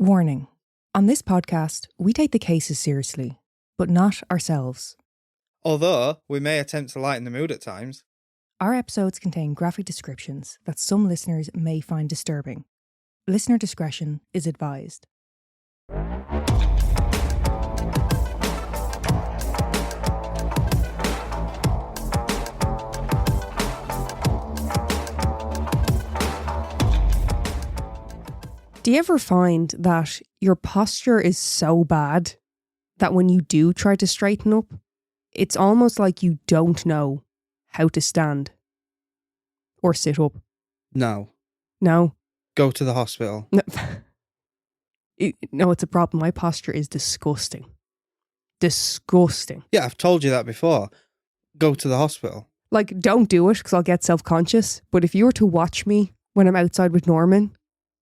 Warning. On this podcast, we take the cases seriously, but not ourselves. Although, we may attempt to lighten the mood at times. Our episodes contain graphic descriptions that some listeners may find disturbing. Listener discretion is advised. Do you ever find that your posture is so bad that when you do try to straighten up, it's almost like you don't know how to stand or sit up? No. No. Go to the hospital. No, no, it's a problem. My posture is disgusting. Disgusting. Yeah, I've told you that before. Go to the hospital. Like, don't do it because I'll get self-conscious. But if you were to watch me when I'm outside with Norman,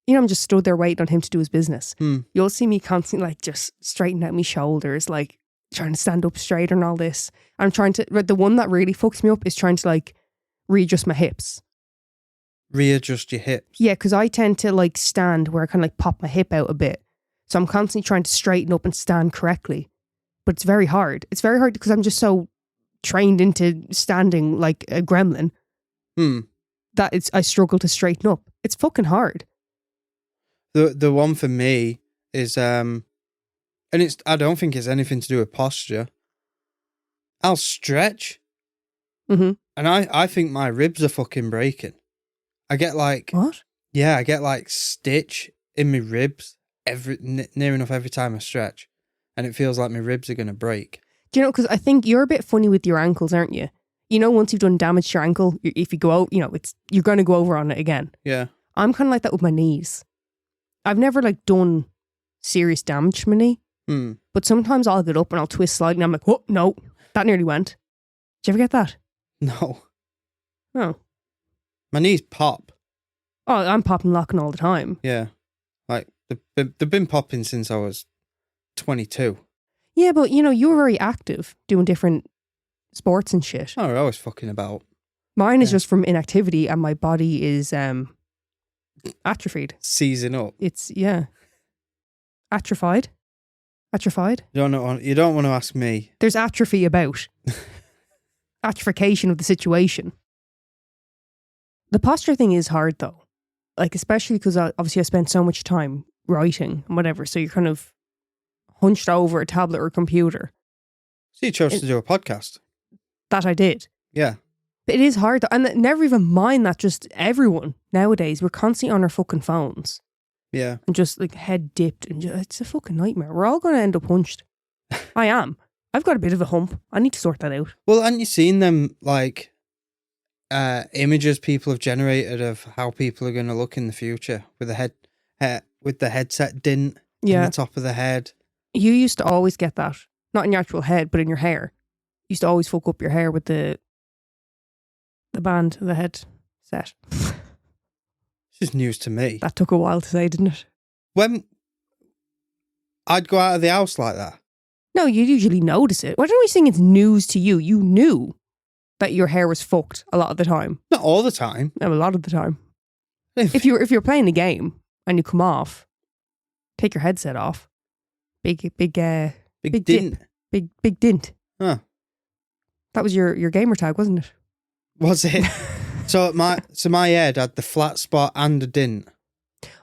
you know, I'm just stood there waiting on him to do his business. You'll see me constantly, like, just straightening out my shoulders, like, trying to stand up straighter and all this. I'm trying to, the one that really fucks me up is trying to, like, readjust my hips. Readjust your hips? Yeah, because I tend to, like, stand where I kind of, like, pop my hip out a bit. So I'm constantly trying to straighten up and stand correctly. But it's very hard. It's very hard because I'm just so trained into standing like a gremlin that I struggle to straighten up. It's fucking hard. The one for me is, and I don't think it's anything to do with posture. I'll stretch. Mm-hmm. And I think my ribs are fucking breaking. I get like... What? Yeah, I get like stitch in my ribs near enough every time I stretch. And it feels like my ribs are going to break. Do you know, because I think you're a bit funny with your ankles, aren't you? You know, once you've done damage to your ankle, if you go out, you know, you're going to go over on it again. Yeah. I'm kind of like that with my knees. I've never like done serious damage to my knee. But sometimes I'll get up and I'll twist slightly and I'm like, oh, no, that nearly went. Did you ever get that? No. Oh. My knees pop. Oh, I'm popping locking all the time. Yeah. Like, they've been popping since I was 22. Yeah, but you know, you were very active doing different sports and shit. Oh, we're always fucking about. Mine is just from inactivity and my body is atrophied. Seizing up. It's, yeah. Atrophied. Atrophied. You don't want to ask me. There's atrophy about. Atrophication of the situation. The posture thing is hard though. Like, especially because obviously I spent so much time writing and whatever, so you're kind of hunched over a tablet or a computer. So you chose to do a podcast. That I did. Yeah. But it is hard though. And never even mind that just everyone nowadays, we're constantly on our fucking phones. Yeah. And just like head dipped and it's a fucking nightmare. We're all going to end up hunched. I am. I've got a bit of a hump. I need to sort that out. Well, haven't you seen them, like, images people have generated of how people are going to look in the future with the headset dint in the top of the head? You used to always get that. Not in your actual head, but in your hair. You used to always fuck up your hair with the band, the head set. This is news to me. That took a while to say, didn't it? When I'd go out of the house like that. No, you'd usually notice it. Why don't we think it's news to you? You knew that your hair was fucked a lot of the time. Not all the time. No, a lot of the time. If you're playing a game and you come off, take your headset off. Big dint. Big dint. Huh. That was your gamer tag, wasn't it? Was it? So my head had the flat spot and a dint.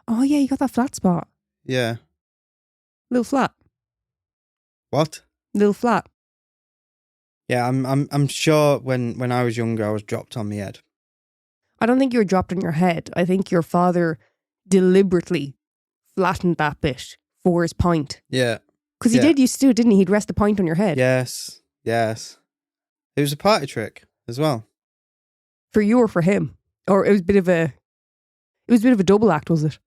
Oh yeah, you got that flat spot. Yeah. Little flat. What? Little flat. Yeah, I'm sure when I was younger I was dropped on my head. I don't think you were dropped on your head. I think your father deliberately flattened that bit for his point. Yeah. Because he did used to do it, didn't he? He'd rest the point on your head. Yes. It was a party trick as well. For you or for him? Or it was a bit of a double act, was it?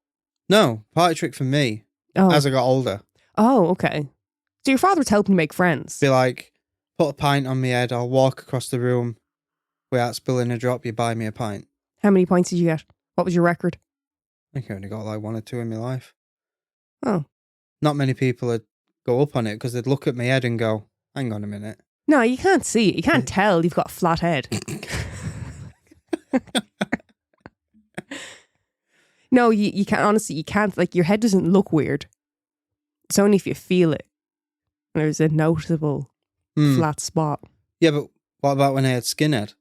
No, party trick for me as I got older. Oh, okay. So your father was helping you make friends. Be like, put a pint on my head, I'll walk across the room without spilling a drop, you buy me a pint. How many pints did you get? What was your record? I think I only got like 1 or 2 in my life. Oh. Not many people would go up on it because they'd look at my head and go, hang on a minute. No, you can't see it. You can't tell you've got a flat head. No, you can't, honestly, you can't, like, your head doesn't look weird. It's only if you feel it. There's a noticeable flat spot. Yeah, but what about when I had skinhead?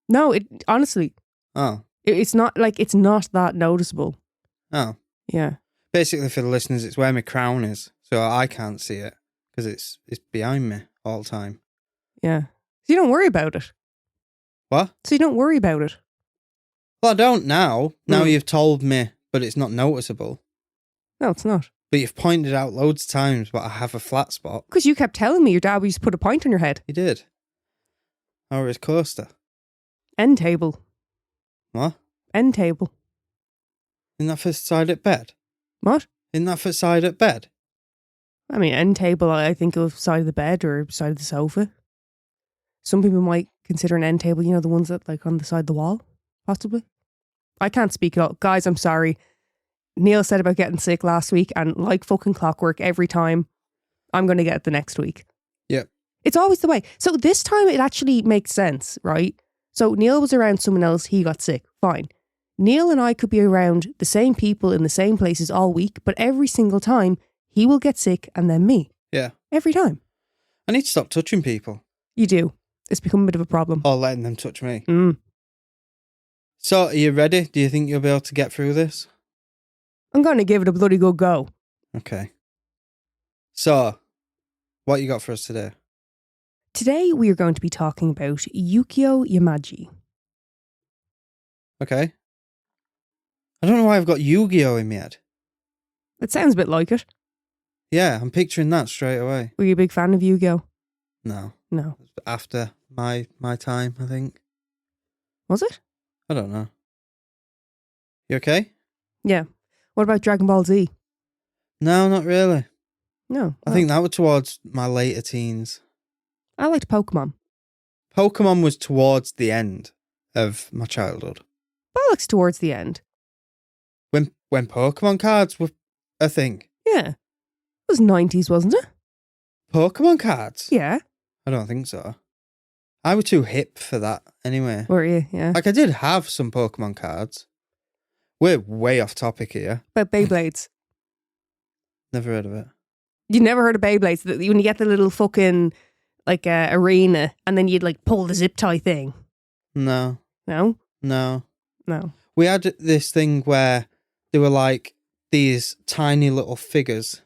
No, honestly. Oh. It's not that noticeable. Oh. Yeah. Basically, for the listeners, it's where my crown is, so I can't see it because it's behind me all the time. Yeah. So you don't worry about it. What? So you don't worry about it. Well, I don't now. Now you've told me, but it's not noticeable. No, it's not. But you've pointed out loads of times, but I have a flat spot. Because you kept telling me your dad used to put a point on your head. He did. Or his coaster. End table. What? End table. Isn't that for side at bed? What? Isn't that for side at bed? I mean, end table, I think of side of the bed or side of the sofa. Some people might consider an end table, the ones that like on the side of the wall, possibly. I can't speak at all. Guys, I'm sorry. Neil said about getting sick last week, and like fucking clockwork every time, I'm going to get it the next week. Yep. It's always the way. So this time it actually makes sense, right? So Neil was around someone else, he got sick. Fine. Neil and I could be around the same people in the same places all week, but every single time he will get sick and then me. Yeah. Every time. I need to stop touching people. You do. It's become a bit of a problem. Or letting them touch me. So, are you ready? Do you think you'll be able to get through this? I'm going to give it a bloody good go. Okay. So, what you got for us today? Today we are going to be talking about Yukio Yamaji. Okay. I don't know why I've got Yu-Gi-Oh in my head. It sounds a bit like it. Yeah, I'm picturing that straight away. Were you a big fan of Yu-Gi-Oh? No. No. After my time, I think. Was it? I don't know. You okay? Yeah. What about Dragon Ball Z? No, not really. No. I think that was towards my later teens. I liked Pokemon. Pokemon was towards the end of my childhood. Bollocks towards the end. When Pokemon cards were a thing. Yeah. It was 90s, wasn't it? Pokemon cards? Yeah. I don't think so. I was too hip for that anyway. Were you? Yeah. Like, I did have some Pokemon cards. We're way off topic here. About Beyblades. Never heard of it. You never heard of Beyblades? When you get the little fucking, like, arena, and then you'd, like, pull the zip tie thing. No. No? No. No. We had this thing where they were, like, these tiny little figures.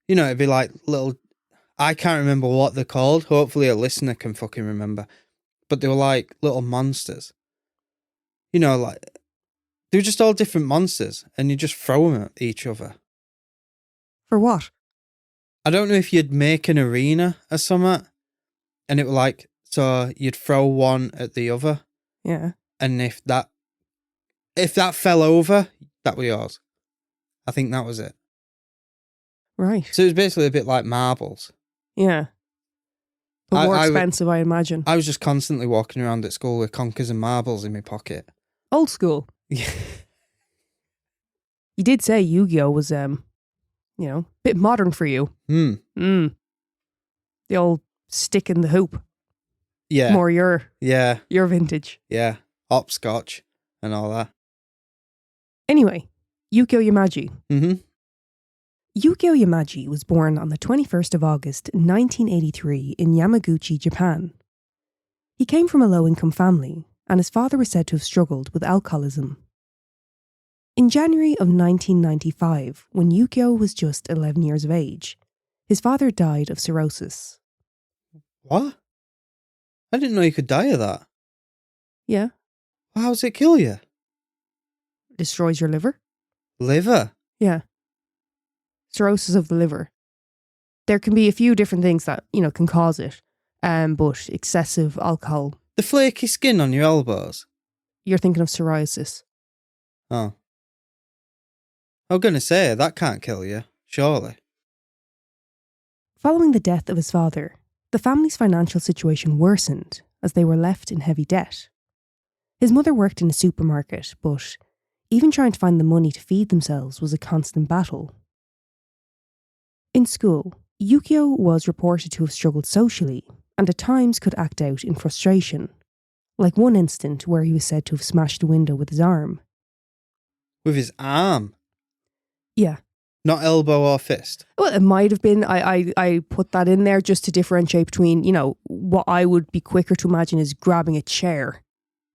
You know, it'd be, like, little... I can't remember what they're called. Hopefully a listener can fucking remember. But they were, like, little monsters. You know, like... They were just all different monsters, and you just throw them at each other. For what? I don't know if you'd make an arena or something, and it was like, so you'd throw one at the other. Yeah. And if that fell over, that was yours. I think that was it. Right. So it was basically a bit like marbles. Yeah. But more expensive, I imagine. I was just constantly walking around at school with conkers and marbles in my pocket. Old school. Yeah. You did say Yu-Gi-Oh was, a bit modern for you. The old stick in the hoop. Yeah. More your vintage. Yeah. Hopscotch and all that. Anyway, Yukio Yamaji. Mm-hmm. Yukio Yamaji was born on the 21st of August 1983 in Yamaguchi, Japan. He came from a low-income family, and his father was said to have struggled with alcoholism. In January of 1995, when Yukio was just 11 years of age, his father died of cirrhosis. What? I didn't know you could die of that. Yeah. How does it kill you? Destroys your liver? Liver? Yeah. Cirrhosis of the liver. There can be a few different things that, can cause it, but excessive alcohol. The flaky skin on your elbows? You're thinking of psoriasis. Oh. I was going to say, that can't kill you, surely. Following the death of his father, the family's financial situation worsened as they were left in heavy debt. His mother worked in a supermarket, but even trying to find the money to feed themselves was a constant battle. In school, Yukio was reported to have struggled socially and at times could act out in frustration, like one instant where he was said to have smashed a window with his arm. With his arm? Yeah, Not elbow or fist. Well, it might have been. I put that in there just to differentiate between, what I would be quicker to imagine is grabbing a chair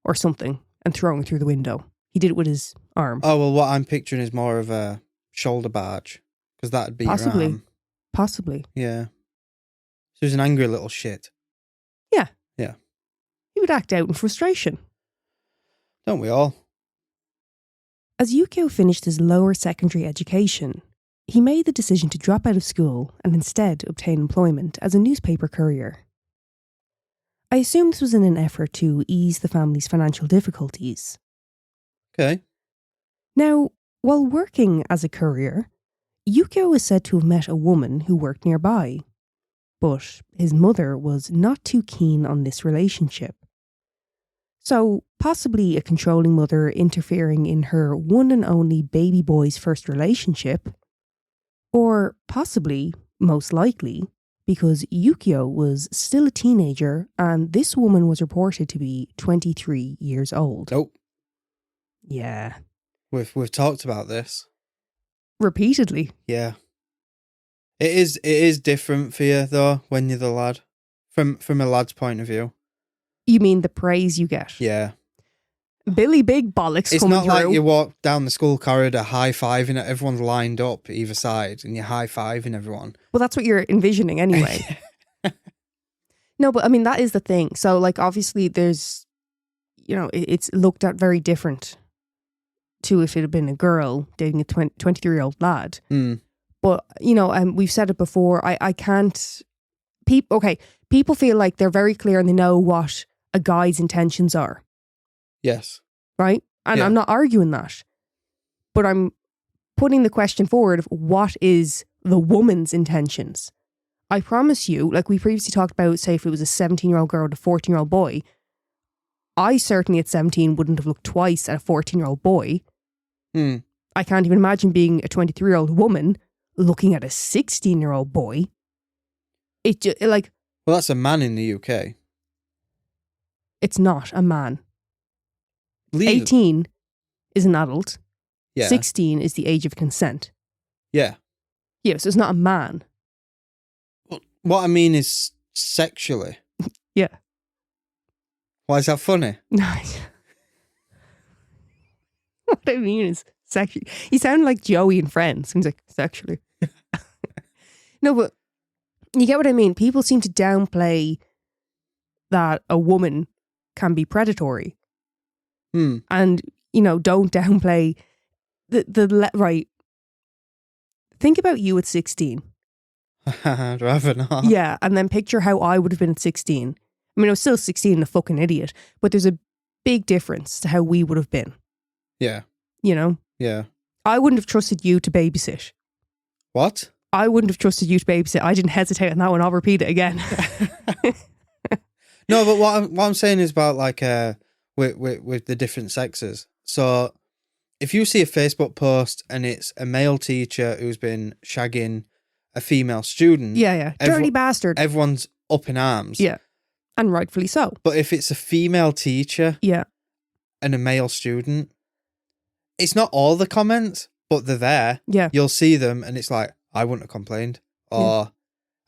or something and throwing it through the window. He did it with his arm. Oh, well, what I'm picturing is more of a shoulder barge, because that'd be Possibly. your arm. Possibly. Yeah. So he's an angry little shit. Yeah. Yeah. He would act out in frustration. Don't we all? As Yukio finished his lower secondary education, he made the decision to drop out of school and instead obtain employment as a newspaper courier. I assume this was in an effort to ease the family's financial difficulties. Okay. Now, while working as a courier, Yukio is said to have met a woman who worked nearby, but his mother was not too keen on this relationship. So, possibly a controlling mother interfering in her one and only baby boy's first relationship, or possibly, most likely, because Yukio was still a teenager and this woman was reported to be 23 years old. Nope. Yeah. We've talked about this. Repeatedly. Yeah. It is different for you though when you're the lad. From a lad's point of view. You mean the praise you get? Yeah. Billy Big Bollocks It's coming not through. like you walk down the school corridor high-fiving it, everyone's lined up either side and you're high-fiving everyone. Well, that's what you're envisioning anyway. No, but I mean, that is the thing. So, like, obviously there's, it's looked at very different to if it had been a girl dating a 23-year-old lad. Mm. But, we've said it before, I can't... People feel like they're very clear and they know what a guy's intentions are. Yes. Right? And Yeah. I'm not arguing that. But I'm putting the question forward of what is the woman's intentions? I promise you, like we previously talked about, say if it was a 17-year-old girl and a 14-year-old boy, I certainly at 17 wouldn't have looked twice at a 14-year-old boy. Mm. I can't even imagine being a 23-year-old woman looking at a 16-year-old boy. It just, like... Well, that's a man in the UK. It's not a man. Legal. 18 is an adult. Yeah. 16 is the age of consent. Yeah. Yeah, so it's not a man. Well, what I mean is sexually. Yeah. Why is that funny? What I mean is sexually. You sound like Joey in Friends. Seems like sexually. No, but you get what I mean. People seem to downplay that a woman can be predatory. Hmm. And, don't downplay right. Think about you at 16. I'd rather not. Yeah, and then picture how I would have been at 16. I mean, I was still 16 and a fucking idiot, but there's a big difference to how we would have been. Yeah. Yeah. I wouldn't have trusted you to babysit. What? I wouldn't have trusted you to babysit. I didn't hesitate on that one. I'll repeat it again. No, but what I'm saying is about like with the different sexes. So if you see a Facebook post and it's a male teacher who's been shagging a female student, yeah. Dirty bastard. Everyone's up in arms. Yeah. And rightfully so. But if it's a female teacher, yeah, and a male student, it's not all the comments, but they're there. Yeah. You'll see them and it's like, I wouldn't have complained. Or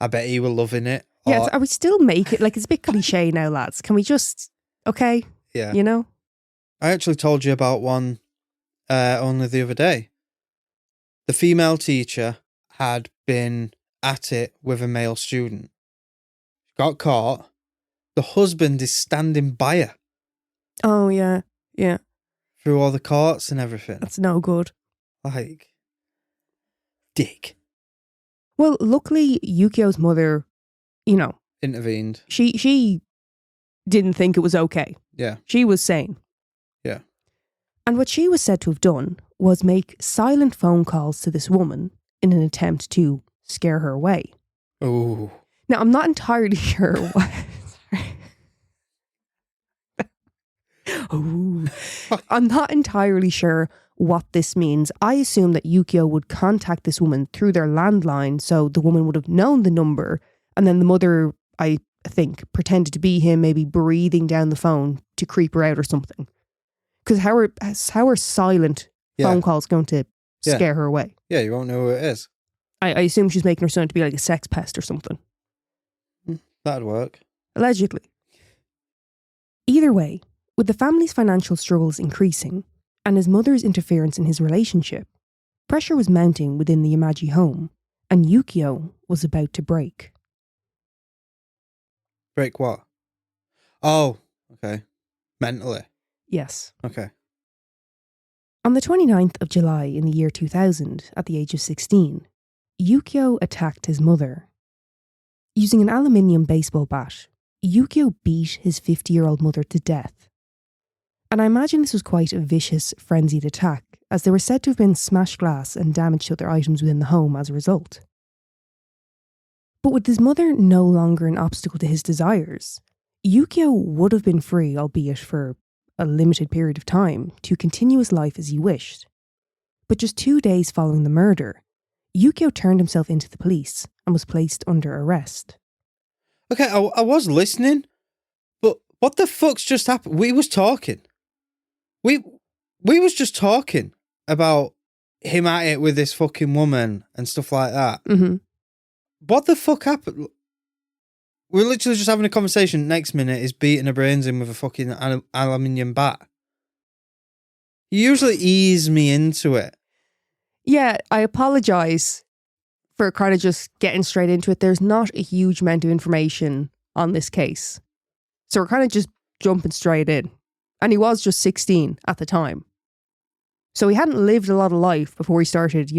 I bet he were loving it. Yeah, are we still making like it's a bit cliche now, lads? Can we just okay? Yeah. I actually told you about one only the other day. The female teacher had been at it with a male student. Got caught. The husband is standing by her. Oh, yeah. Yeah. Through all the courts and everything. That's no good. Like, dick. Well, luckily, Yukio's mother, intervened. She didn't think it was okay. Yeah. She was sane. Yeah. And what she was said to have done was make silent phone calls to this woman in an attempt to scare her away. Oh. Now, I'm not entirely sure what... I'm not entirely sure what this means. I assume that Yukio would contact this woman through their landline, so the woman would have known the number, and then the mother, I think, pretended to be him, maybe breathing down the phone to creep her out or something. Because how are silent phone calls going to Yeah. scare her away. Yeah, you won't know who it is. I assume she's making her son to be like a sex pest or something. That'd work. Allegedly. Either way, with the family's financial struggles increasing and his mother's interference in his relationship, pressure was mounting within the Yamaji home, and Yukio was about to break. Break what? Oh, okay. Mentally. Yes. Okay. On the 29th of July in the year 2000, at the age of 16, Yukio attacked his mother. Using an aluminium baseball bat, Yukio beat his 50-year-old mother to death. And I imagine this was quite a vicious, frenzied attack, as there were said to have been smashed glass and damage to other items within the home as a result. But with his mother no longer an obstacle to his desires, Yukio would have been free, albeit for a limited period of time, to continue his life as he wished. But just 2 days following the murder, Yukio turned himself into the police and was placed under arrest. Okay, I was listening, but what the fuck's just happened? We was talking. We was just talking about him at it with this fucking woman and stuff like that. Mm-hmm. What the fuck happened? We're literally just having a conversation. Next minute is beating her brains in with a fucking aluminium bat. You usually ease me into it. Yeah, I apologise for kind of just getting straight into it. There's not a huge amount of information on this case. So we're kind of just jumping straight in. And he was just 16 at the time. So he hadn't lived a lot of life before he started,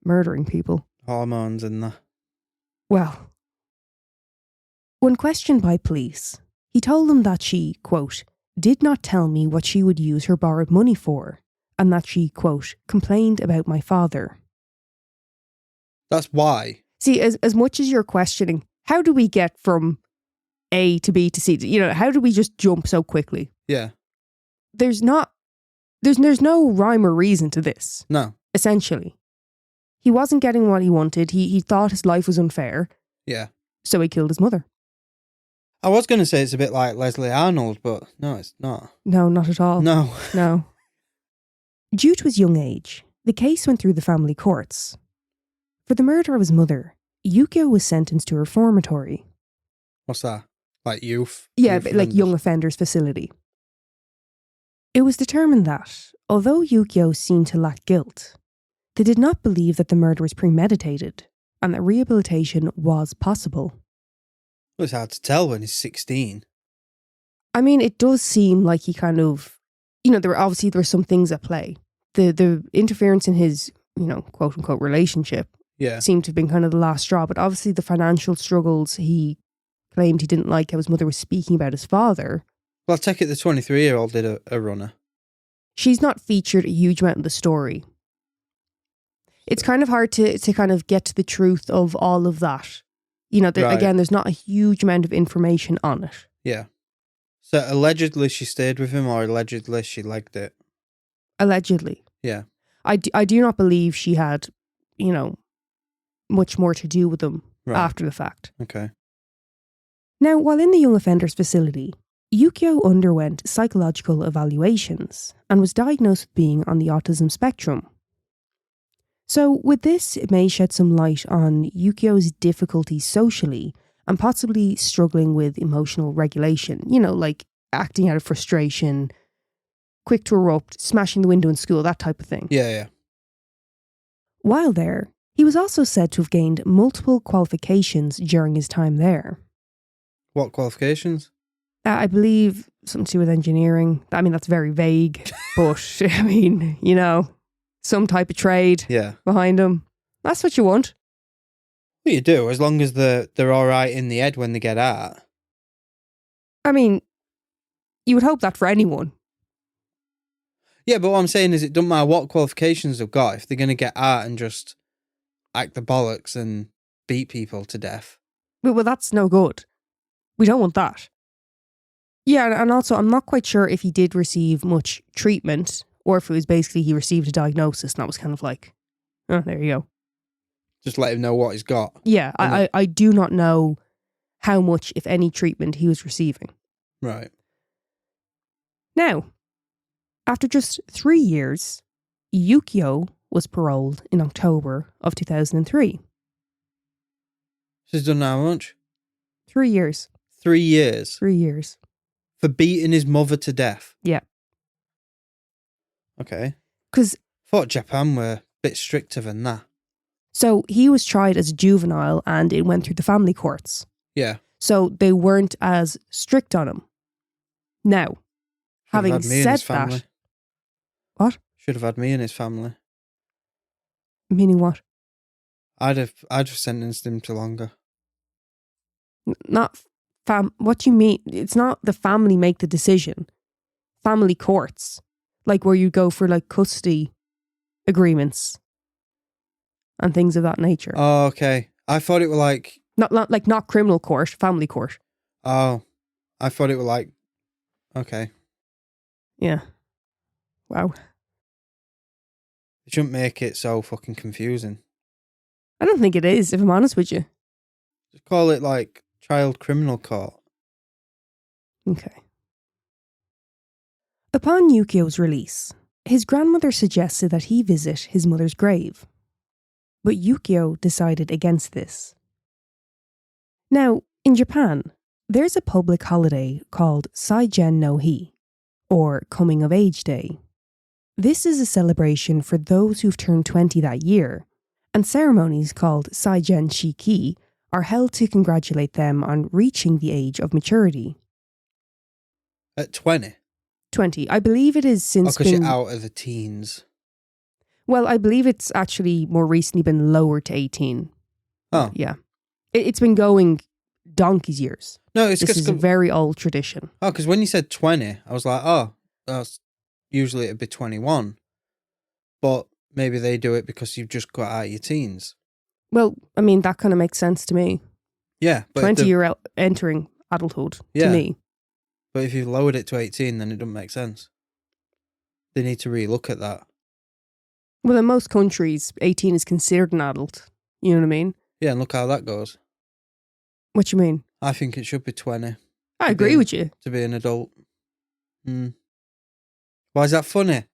murdering people. Hormones and that. Well, when questioned by police, he told them that she, quote, did not tell me what she would use her borrowed money for, and that she, quote, complained about my father. That's why. See, as much as you're questioning, how do we get from A to B to C? How do we just jump so quickly? Yeah. There's no rhyme or reason to this. No. Essentially. He wasn't getting what he wanted. He thought his life was unfair. Yeah. So he killed his mother. I was going to say it's a bit like Leslie Arnold, but no, it's not. No, not at all. No. No. Due to his young age, the case went through the family courts. For the murder of his mother, Yukio was sentenced to a reformatory. What's that? Like youth? Yeah, Youth like offenders? young offenders facility. It was determined that, although Yukio seemed to lack guilt, they did not believe that the murder was premeditated and that rehabilitation was possible. Well, it's hard to tell when he's 16. I mean, it does seem like he kind of, there were some things at play. The interference in his, quote unquote relationship Yeah. seemed to have been kind of the last straw, but obviously the financial struggles he claimed he didn't like how his mother was speaking about his father. Well, I take it the 23-year-old did a runner. She's not featured a huge amount in the story. It's kind of hard to kind of get to the truth of all of that. Right. Again, there's not a huge amount of information on it. Yeah. So allegedly she stayed with him, or allegedly she liked it? Allegedly. Yeah. I do not believe she had, much more to do with them Right. after the fact. Okay. Now, while in the young offenders facility, Yukio underwent psychological evaluations and was diagnosed with being on the autism spectrum. So with this, it may shed some light on Yukio's difficulties socially and possibly struggling with emotional regulation, like acting out of frustration, quick to erupt, smashing the window in school, that type of thing. Yeah. While there, he was also said to have gained multiple qualifications during his time there. What qualifications? I believe something to do with engineering. I mean, that's very vague, but I mean, some type of trade Yeah. behind him. That's what you want. Well, you do, as long as they're all right in the head when they get out. I mean, you would hope that for anyone. Yeah, but what I'm saying is it doesn't matter what qualifications they've got if they're going to get out and just act the bollocks and beat people to death. Well, that's no good. We don't want that. Yeah, and also I'm not quite sure if he did receive much treatment or if it was basically he received a diagnosis and that was kind of like, oh, there you go. Just let him know what he's got. Yeah, I do not know how much, if any, treatment he was receiving. Right. Now, after just 3 years, Yukio was paroled in October of 2003. She's done how much? 3 years. 3 years? 3 years. For beating his mother to death? Yeah. Okay. Because... thought Japan were a bit stricter than that. So he was tried as a juvenile and it went through the family courts. Yeah. So they weren't as strict on him. Now, having said that... What? Should have had me in his family. Meaning what? I'd have sentenced him to longer. Not what do you mean? It's not the family make the decision. Family courts. Like where you go for like custody agreements and things of that nature. Oh, okay. I thought it were like... Not criminal court, family court. Oh, I thought it were like... Okay. Yeah. Wow. It shouldn't make it so fucking confusing. I don't think it is, if I'm honest with you. Just call it like child criminal court. Okay. Upon Yukio's release, his grandmother suggested that he visit his mother's grave. But Yukio decided against this. Now, in Japan, there's a public holiday called Saigen no Hi, or Coming of Age Day. This is a celebration for those who've turned 20 that year, and ceremonies called Saigen Shiki are held to congratulate them on reaching the age of maturity. At 20? 20. I believe it is since because you're out of the teens. Well, I believe it's actually more recently been lowered to 18. Oh. Yeah. It's been going donkey's years. No, it's This is a very old tradition. Oh, because when you said 20, I was like, oh, that's usually it'd be 21. But maybe they do it because you've just got out of your teens. Well, I mean, that kind of makes sense to me. Yeah. But 20, you're entering adulthood, to me. But if you've lowered it to 18, then it doesn't make sense. They need to relook at that. Well, in most countries, 18 is considered an adult. You know what I mean? Yeah, and look how that goes. What you mean? I think it should be 20. I agree with you. To be an adult. Why is that funny?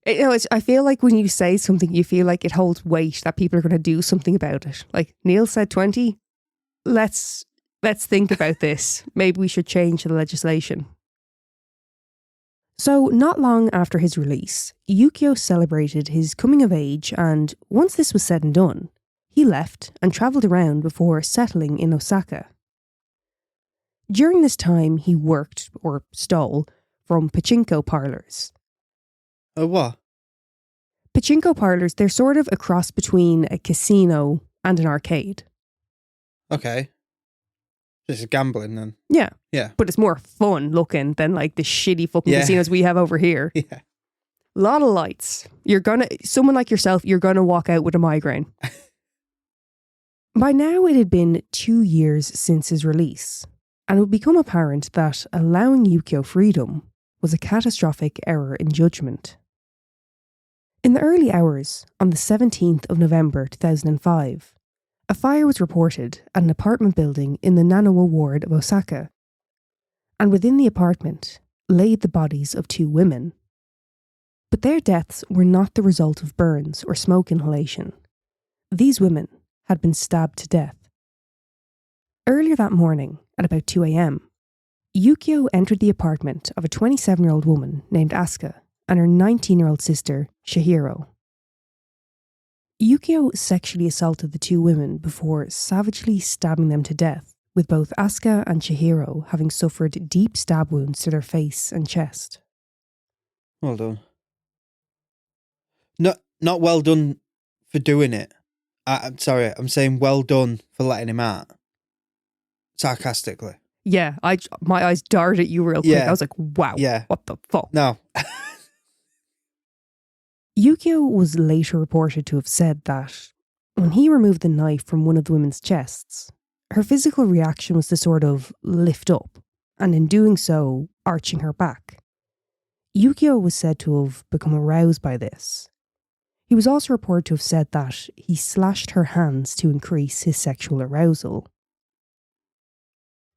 I feel like when you say something, you feel like it holds weight, that people are going to do something about it. Like, Neil said 20. Let's think about this. Maybe we should change the legislation. So, not long after his release, Yukio celebrated his coming of age, and once this was said and done, he left and travelled around before settling in Osaka. During this time, he worked, or stole, from pachinko parlours. Oh, what? Pachinko parlours, they're sort of a cross between a casino and an arcade. Okay. Just gambling then. Yeah. Yeah. But it's more fun looking than like the shitty fucking casinos we have over here. Yeah. A lot of lights. Someone like yourself, you're gonna walk out with a migraine. By now it had been 2 years since his release, and it would become apparent that allowing Yukio freedom was a catastrophic error in judgment. In the early hours, on the 17th of November 2005, a fire was reported at an apartment building in the Nanawa ward of Osaka, and within the apartment lay the bodies of 2 women. But their deaths were not the result of burns or smoke inhalation. These women had been stabbed to death. Earlier that morning, at about 2 a.m, Yukio entered the apartment of a 27-year-old woman named Asuka and her 19-year-old sister, Chihiro. Yukio sexually assaulted the 2 women before savagely stabbing them to death, with both Asuka and Chihiro having suffered deep stab wounds to their face and chest. Well done. Not well done for doing it. I'm sorry, I'm saying well done for letting him out. Sarcastically. Yeah, my eyes darted at you real quick. I was like, wow, what the fuck? No. Yukio was later reported to have said that when he removed the knife from one of the women's chests, her physical reaction was to sort of lift up, and in doing so, arching her back. Yukio was said to have become aroused by this. He was also reported to have said that he slashed her hands to increase his sexual arousal.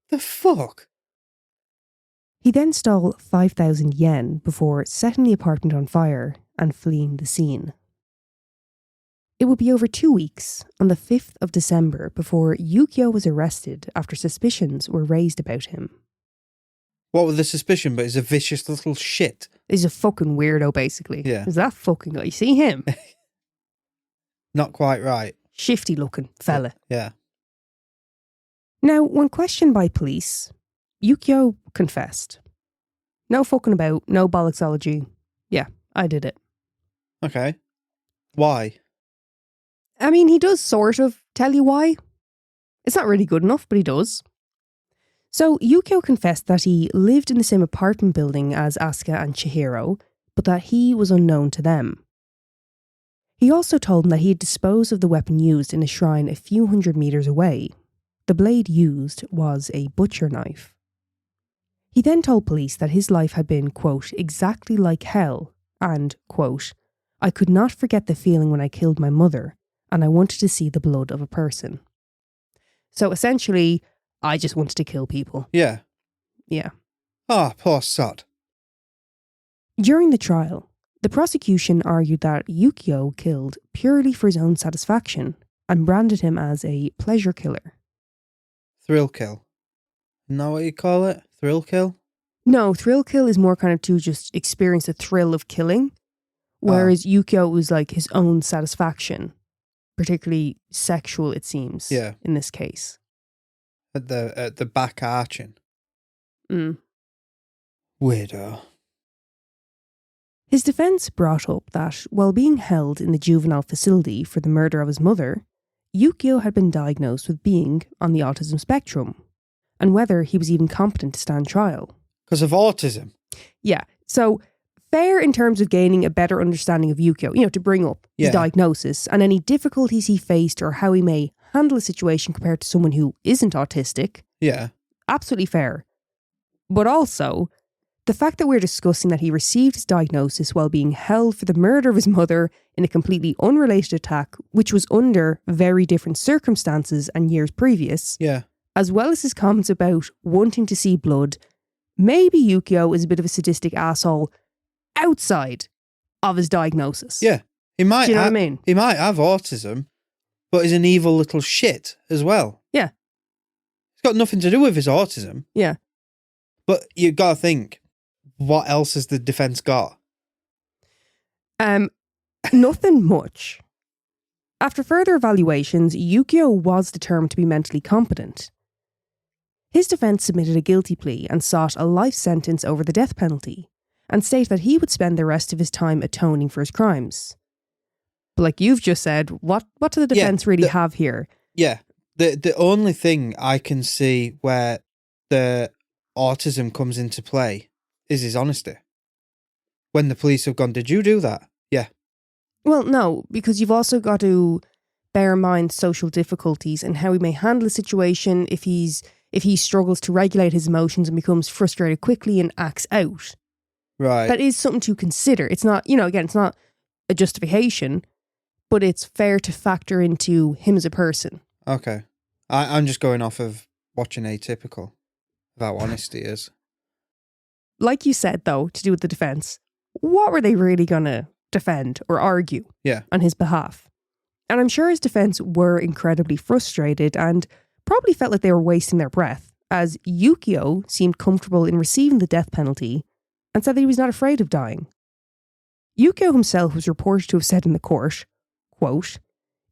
The fuck? He then stole 5,000 yen before setting the apartment on fire and fleeing the scene. It would be over 2 weeks, on the 5th of December, before Yukio was arrested after suspicions were raised about him. What was the suspicion? But he's a vicious little shit. He's a fucking weirdo, basically. Yeah. Is that fucking guy? You see him? Not quite right. Shifty looking fella. Yeah. Now, when questioned by police, Yukio confessed. No fucking about, no bollocksology. Yeah, I did it. Okay. Why? I mean, he does sort of tell you why. It's not really good enough, but he does. So, Yukio confessed that he lived in the same apartment building as Asuka and Chihiro, but that he was unknown to them. He also told them that he had disposed of the weapon used in a shrine a few hundred meters away. The blade used was a butcher knife. He then told police that his life had been, quote, exactly like hell, and, quote, I could not forget the feeling when I killed my mother, and I wanted to see the blood of a person. So essentially, I just wanted to kill people. Yeah. Yeah. Ah, poor sod. During the trial, the prosecution argued that Yukio killed purely for his own satisfaction and branded him as a pleasure killer. Thrill kill. Isn't that what you call it? Thrill kill? No, thrill kill is more kind of to just experience the thrill of killing, whereas Yukio was like his own satisfaction, particularly sexual, it seems. Yeah. In this case. At the back arching. Mm. Weirdo. His defence brought up that, while being held in the juvenile facility for the murder of his mother, Yukio had been diagnosed with being on the autism spectrum, and whether he was even competent to stand trial. Because of autism? Yeah, so fair in terms of gaining a better understanding of Yukio, to bring up his diagnosis and any difficulties he faced or how he may handle a situation compared to someone who isn't autistic. Yeah. Absolutely fair. But also, the fact that we're discussing that he received his diagnosis while being held for the murder of his mother in a completely unrelated attack, which was under very different circumstances and years previous, as well as his comments about wanting to see blood, maybe Yukio is a bit of a sadistic asshole outside of his diagnosis. Yeah. He might Do you know what I mean? He might have autism, but he's an evil little shit as well. Yeah. It's got nothing to do with his autism. Yeah. But you got to think, what else has the defence got? Nothing much. After further evaluations, Yukio was determined to be mentally competent. His defence submitted a guilty plea and sought a life sentence over the death penalty, and stated that he would spend the rest of his time atoning for his crimes. But like you've just said, what do the defence really have here? Yeah. The only thing I can see where the autism comes into play is his honesty. When the police have gone, did you do that? Yeah. Well, no, because you've also got to bear in mind social difficulties and how he may handle a situation if he struggles to regulate his emotions and becomes frustrated quickly and acts out. Right. That is something to consider. It's not, again, it's not a justification, but it's fair to factor into him as a person. Okay. I'm just going off of watching Atypical, of how honest he is. Like you said, though, to do with the defence, what were they really going to defend or argue on his behalf? And I'm sure his defence were incredibly frustrated and probably felt like they were wasting their breath, as Yukio seemed comfortable in receiving the death penalty and said that he was not afraid of dying. Yukio himself was reported to have said in the court, quote,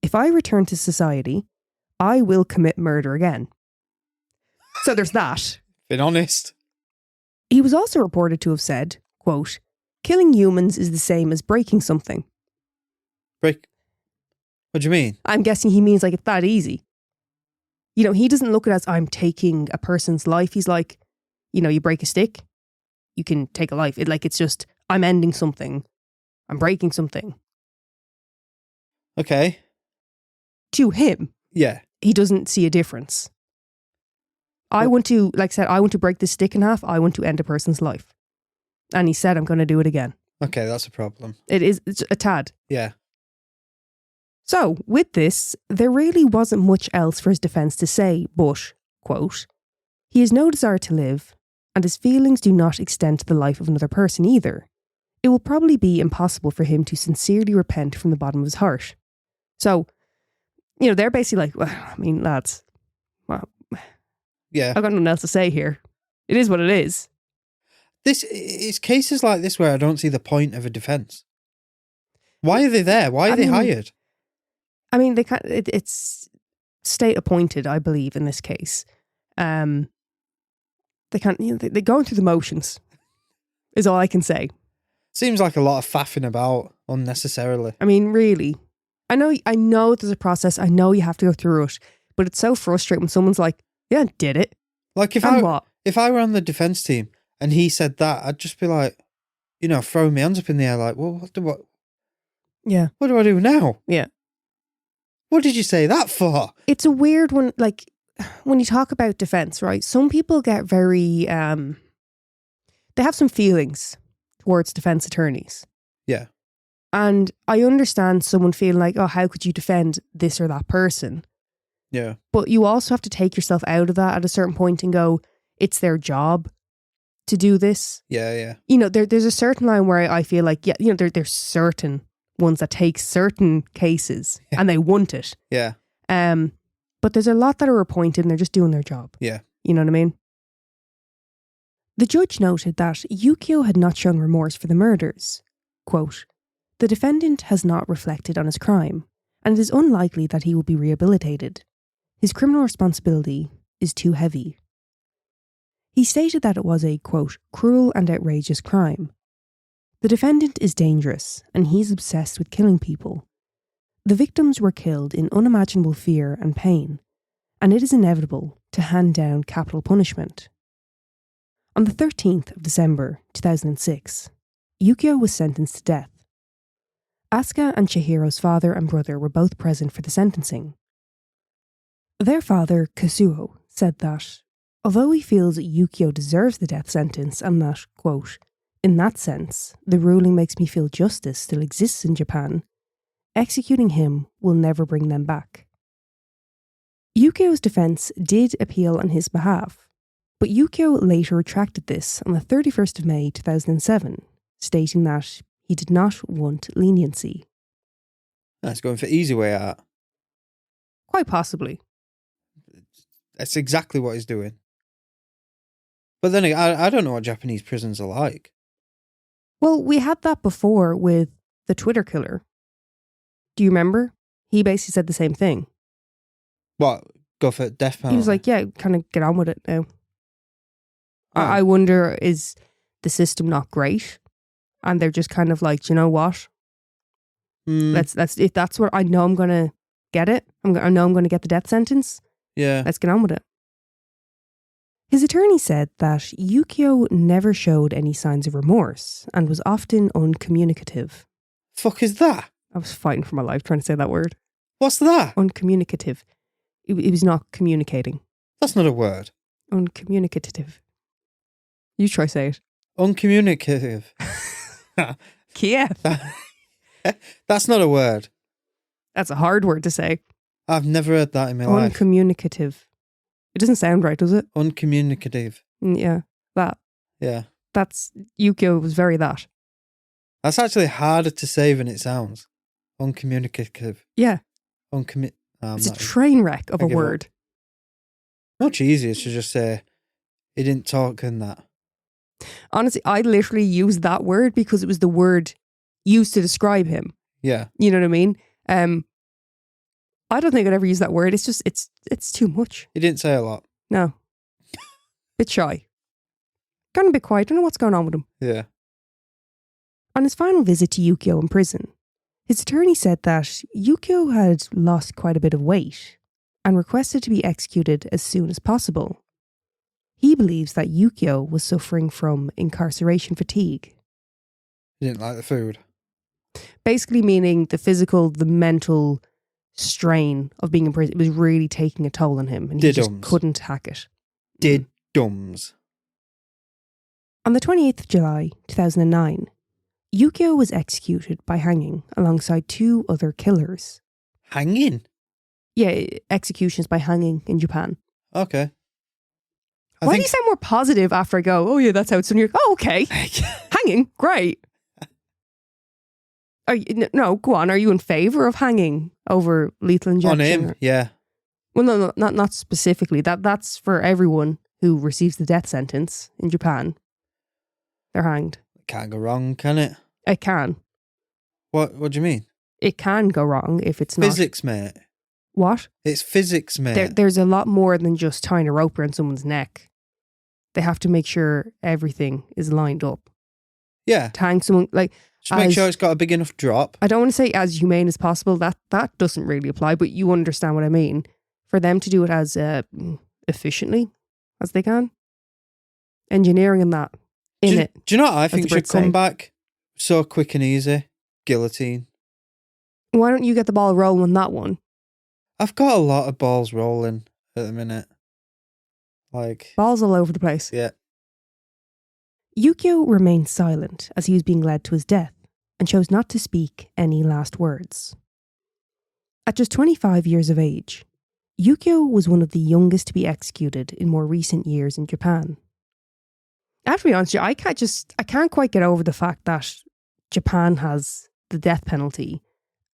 "If I return to society, I will commit murder again." So there's that. Been honest. He was also reported to have said, quote, "Killing humans is the same as breaking something." Break? What do you mean? I'm guessing he means like it's that easy. He doesn't look at it as I'm taking a person's life. He's like, you break a stick, you can take a life. It's just, I'm ending something. I'm breaking something. Okay. To him. Yeah. He doesn't see a difference. I want to, like I said, I want to break this stick in half. I want to end a person's life. And he said, I'm going to do it again. Okay, that's a problem. It's a tad. Yeah. So, with this, there really wasn't much else for his defence to say, but, quote, "He has no desire to live, and his feelings do not extend to the life of another person either. It will probably be impossible for him to sincerely repent from the bottom of his heart. So, they're basically like, well, I mean, lads, well, Yeah. I've got nothing else to say here. It is what it is. It's cases like this where I don't see the point of a defense. Why are they there? Why are they hired? I mean, it's state appointed, I believe, in this case. They can't. They're going through the motions. Is all I can say. Seems like a lot of faffing about unnecessarily. I mean, really. I know there's a process. I know you have to go through it, but it's so frustrating when someone's like, "Yeah, I did it." Like if I were on the defense team and he said that, I'd just be like, throwing my hands up in the air, like, well, Yeah. What do I do now? Yeah. What did you say that for? It's a weird one. Like when you talk about defense, right? Some people get very, they have some feelings towards defense attorneys. Yeah. And I understand someone feeling like, oh, how could you defend this or that person? Yeah. But you also have to take yourself out of that at a certain point and go, it's their job to do this. Yeah, yeah. There's a certain line where I feel like, there's certain ones that take certain cases and they want it. Yeah. But there's a lot that are appointed and they're just doing their job. Yeah. You know what I mean? The judge noted that Yukio had not shown remorse for the murders. Quote, "The defendant has not reflected on his crime, and it is unlikely that he will be rehabilitated. His criminal responsibility is too heavy." He stated that it was a, quote, "cruel and outrageous crime. The defendant is dangerous, and he's obsessed with killing people. The victims were killed in unimaginable fear and pain, and it is inevitable to hand down capital punishment." On the 13th of December 2006, Yukio was sentenced to death. Asuka and Chihiro's father and brother were both present for the sentencing. Their father, Kazuo, said that, although he feels Yukio deserves the death sentence and that, quote, "in that sense, the ruling makes me feel justice still exists in Japan, executing him will never bring them back." Yukio's defence did appeal on his behalf, but Yukio later retracted this on the 31st of May 2007, stating that he did not want leniency. That's going for easy way out. Quite possibly. That's exactly what he's doing. But then I don't know what Japanese prisons are like. Well, we had that before with the Twitter killer. Do you remember? He basically said the same thing. What? Go for death penalty? He was like, yeah, kind of get on with it now. Oh. I wonder, is the system not great? And they're just kind of like, do you know what? Let's if that's where I know I'm going to get it, I know I'm going to get the death sentence. Yeah. Let's get on with it. His attorney said that Yukio never showed any signs of remorse and was often uncommunicative. Fuck is that? I was fighting for my life trying to say that word. What's that? Uncommunicative. He was not communicating. That's not a word. Uncommunicative. You try say it. Uncommunicative. Kiev. That's not a word. That's a hard word to say. I've never heard that in my life. Uncommunicative. It doesn't sound right, does it? Uncommunicative. Yeah, that. Yeah. That's, Yukio was very that. That's actually harder to say than it sounds. Uncommunicative. Yeah. It's a train wreck of a word. Much easier to just say, he didn't talk in that. Honestly, I literally used that word because it was the word used to describe him. Yeah. You know what I mean? I don't think I'd ever use that word. It's just, it's too much. He didn't say a lot. No. Bit shy. Gone a bit quiet. Don't know what's going on with him. Yeah. On his final visit to Yukio in prison, his attorney said that Yukio had lost quite a bit of weight and requested to be executed as soon as possible. He believes that Yukio was suffering from incarceration fatigue. He didn't like the food. Basically meaning the physical, the mental strain of being in prison. It was really taking a toll on him and he just couldn't hack it. Did-dums. On the 28th of July, 2009, Yukio was executed by hanging alongside two other killers. Hanging? Yeah, executions by hanging in Japan. Okay. Why do you sound more positive after I go, oh yeah, that's how it's done? You're like, oh, okay. Hanging, great. No, go on. Are you in favour of hanging over lethal injection? On him, yeah. Well, no, not specifically. That's for everyone who receives the death sentence in Japan. They're hanged. Can't go wrong, can it? It can. What do you mean? It can go wrong if it's not. Physics, mate. What? It's physics, mate. There's a lot more than just tying a rope around someone's neck. They have to make sure everything is lined up. Yeah. To hang someone, like... Just make sure it's got a big enough drop. I don't want to say as humane as possible. That doesn't really apply, but you understand what I mean. For them to do it as efficiently as they can. Engineering and that in it. Do you know what I think should come back so quick and easy? Guillotine. Why don't you get the ball rolling on that one? I've got a lot of balls rolling at the minute. Like... Balls all over the place. Yeah. Yukio remained silent as he was being led to his death and chose not to speak any last words. At just 25 years of age, Yukio was one of the youngest to be executed in more recent years in Japan. I have to be honest with you, I can't quite get over the fact that Japan has the death penalty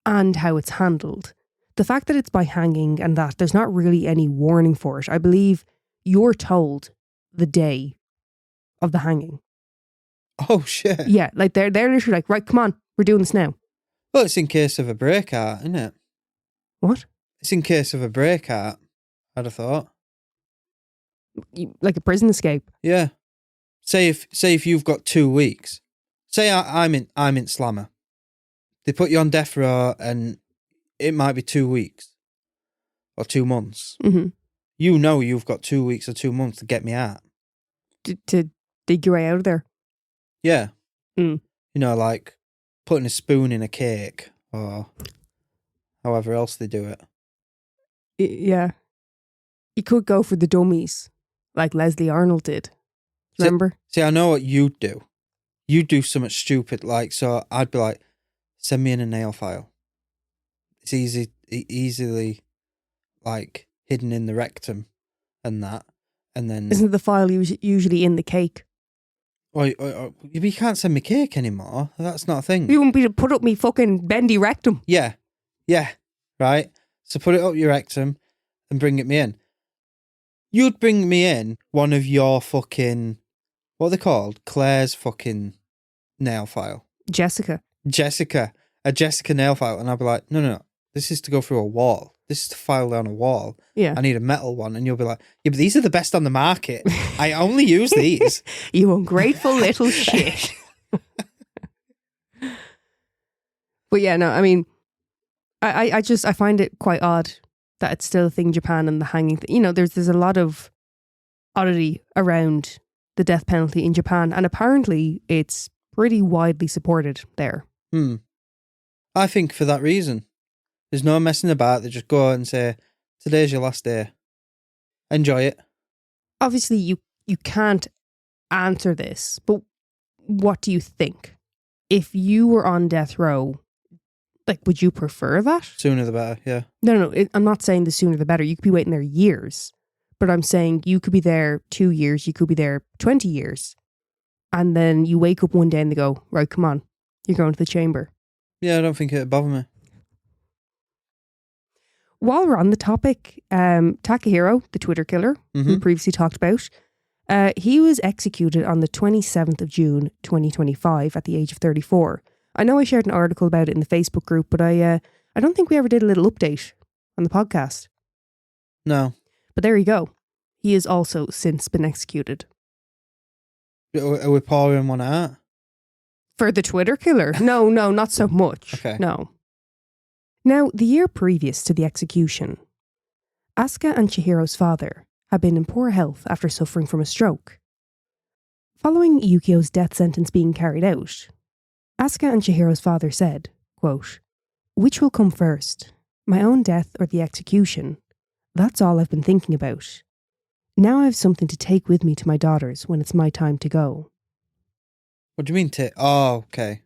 and how it's handled. The fact that it's by hanging and that there's not really any warning for it. I believe you're told the day of the hanging. Oh, shit. Yeah, like they're literally like, right, come on, we're doing this now. Well, it's in case of a breakout, isn't it? What? It's in case of a breakout, I'd have thought. Like a prison escape? Yeah. Say if you've got 2 weeks. Say I'm in Slammer. They put you on death row and it might be 2 weeks or 2 months. Mm-hmm. You know you've got 2 weeks or 2 months to get me out. To dig your way out of there? Yeah. Mm. You know, like putting a spoon in a cake or however else they do it. Yeah. You could go for the dummies like Leslie Arnold did. Remember? See, I know what you'd do. You'd do something stupid like, so I'd be like, send me in a nail file. It's easily like hidden in the rectum and that. And then... Isn't the file usually in the cake? Or you can't send me cake anymore. That's not a thing. You wouldn't be to put up me fucking bendy rectum. Yeah. Yeah. Right? So put it up your rectum and bring it me in. You'd bring me in one of your fucking... What are they called? Claire's fucking nail file. Jessica. A Jessica nail file. And I'd be like, no. This is to go through a wall. This is to file down a wall. Yeah. I need a metal one. And you'll be like, yeah, but these are the best on the market. I only use these. You ungrateful little shit. But yeah, no, I mean, I find it quite odd that it's still a thing in Japan and the hanging. You know, there's a lot of oddity around the death penalty in Japan. And apparently it's pretty widely supported there. I think for that reason. There's no messing about. They just go out and say, today's your last day. Enjoy it. Obviously, you can't answer this, but what do you think? If you were on death row, like, would you prefer that? Sooner the better, yeah. No, I'm not saying the sooner the better. You could be waiting there years. But I'm saying you could be there 2 years, you could be there 20 years. And then you wake up one day and they go, right, come on, you're going to the chamber. Yeah, I don't think it'd bother me. While we're on the topic, Takahiro, the Twitter killer, who previously talked about, he was executed on the 27th of June, 2025 at the age of 34. I know I shared an article about it in the Facebook group, but I don't think we ever did a little update on the podcast. No. But there you go. He has also since been executed. Are we pouring one out? For the Twitter killer? No, not so much. Okay. No. Now, the year previous to the execution, Asuka and Chihiro's father had been in poor health after suffering from a stroke. Following Yukio's death sentence being carried out, Asuka and Chihiro's father said, quote, "Which will come first, my own death or the execution? That's all I've been thinking about. Now I have something to take with me to my daughters when it's my time to go." What do you mean take? Oh, okay.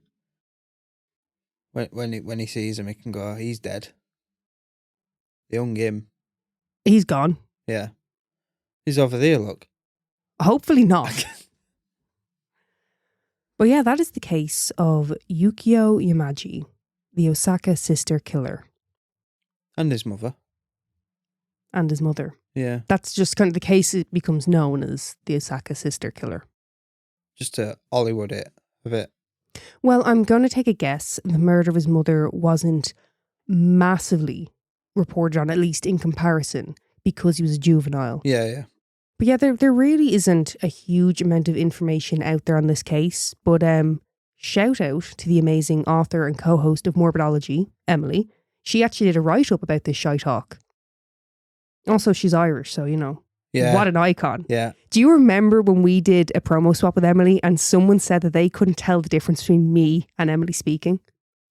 When he sees him, he can go, he's dead. The young him. He's gone. Yeah. He's over there, look. Hopefully not. But yeah, that is the case of Yukio Yamaji, the Osaka Sister Killer. And his mother. And his mother. Yeah. That's just kind of the case it becomes known as the Osaka Sister Killer. Just to Hollywood it a bit. Well, I'm going to take a guess. The murder of his mother wasn't massively reported on, at least in comparison, because he was a juvenile. Yeah. But yeah, there really isn't a huge amount of information out there on this case. But shout out to the amazing author and co-host of Morbidology, Emily. She actually did a write-up about this shite hawk. Also, she's Irish, so, you know, what an icon. Yeah. Do you remember when we did a promo swap with Emily and someone said that they couldn't tell the difference between me and Emily speaking? Do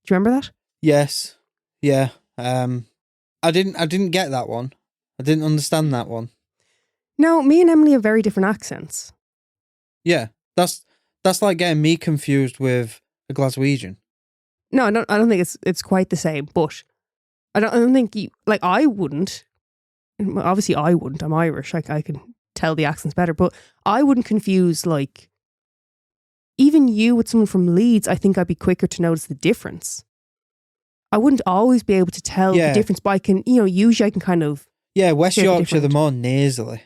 you remember that? Yes. Yeah. I didn't get that one. I didn't understand that one. No, me and Emily have very different accents. Yeah. That's like getting me confused with a Glaswegian. No, I don't think it's quite the same, but I don't think you, like, I wouldn't. Obviously, I wouldn't. I'm Irish. I can tell the accents better. But I wouldn't confuse, like, even you with someone from Leeds. I think I'd be quicker to notice the difference. I wouldn't always be able to tell the difference, but I can, usually I can kind of... Yeah, West Yorkshire, they're more nasally.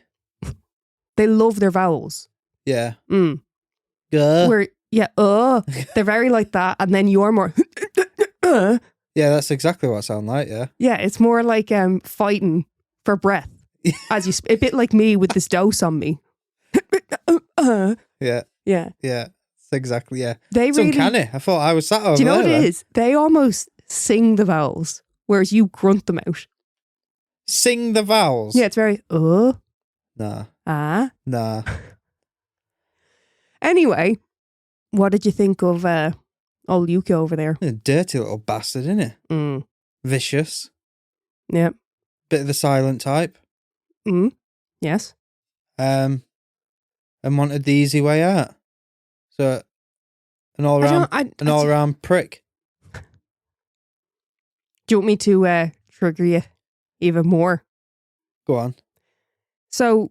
They love their vowels. Yeah. Where, they're very like that. And then you're more... Yeah, that's exactly what I sound like, yeah. Yeah, it's more like fighting for breath. As you a bit like me with this dose on me. Yeah. Yeah. It's exactly, yeah. It's uncanny. I thought I was sat over there. Do you know what it is? They almost sing the vowels, whereas you grunt them out. Sing the vowels? Yeah, it's very, Nah. Nah. Anyway, what did you think of old Yukio over there? A dirty little bastard, isn't it? Vicious. Yeah. Bit of the silent type. Yes. And wanted the easy way out. So, an all-round prick. Do you want me to trigger you even more? Go on. So,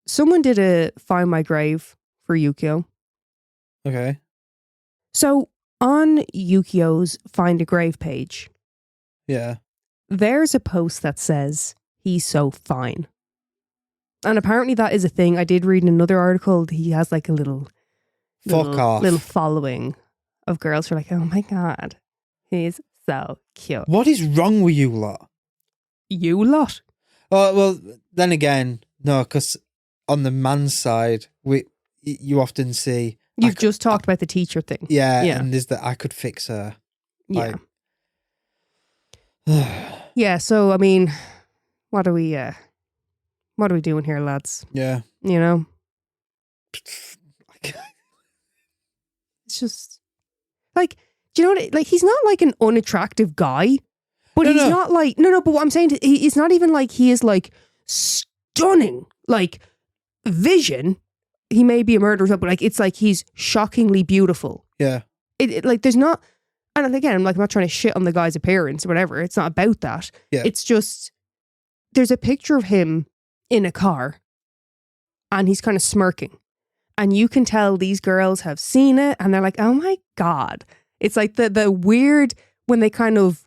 someone did a Find My Grave for Yukio. Okay. So, on Yukio's Find a Grave page, there's a post that says, he's so fine. And apparently that is a thing. I did read in another article that he has like a little following of girls who are like, oh my God, he's so cute. What is wrong with you lot? You lot? Oh, well, then again, no, because on the man's side, you often see... You've just talked about the teacher thing. Yeah, and there's that I could fix her. Yeah. Yeah, so, I mean, what are we doing here, lads? Yeah. You know? It's just... Like, do you know what? Like, he's not like an unattractive guy, but he's not like... No, but what I'm saying, it's not even like he is like stunning. Like, vision... He may be a murderer, but like it's like he's shockingly beautiful. Yeah. It like there's not, and again, I'm not trying to shit on the guy's appearance or whatever. It's not about that. Yeah. It's just there's a picture of him in a car, and he's kind of smirking, and you can tell these girls have seen it, and they're like, "Oh my God!" It's like the weird when they kind of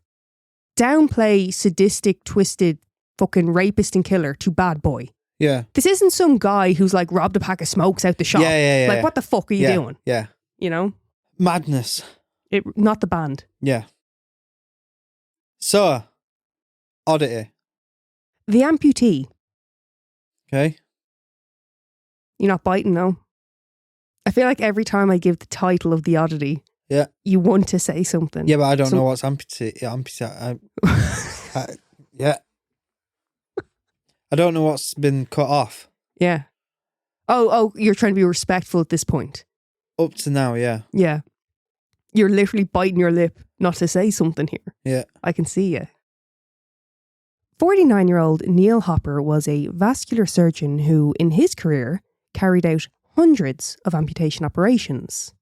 downplay sadistic, twisted, fucking rapist and killer to bad boy. Yeah. This isn't some guy who's like robbed a pack of smokes out the shop. Yeah. Like, what the fuck are you doing? Yeah. You know? Madness. Not the band. Yeah. So, oddity. The Amputee. Okay. You're not biting, no? I feel like every time I give the title of the oddity, you want to say something. Yeah, but I don't know what's amputee. Yeah. I don't know what's been cut off. Yeah. Oh, you're trying to be respectful at this point. Up to now, yeah. Yeah. You're literally biting your lip not to say something here. Yeah. I can see you. 49-year-old Neil Hopper was a vascular surgeon who, in his career, carried out hundreds of amputation operations.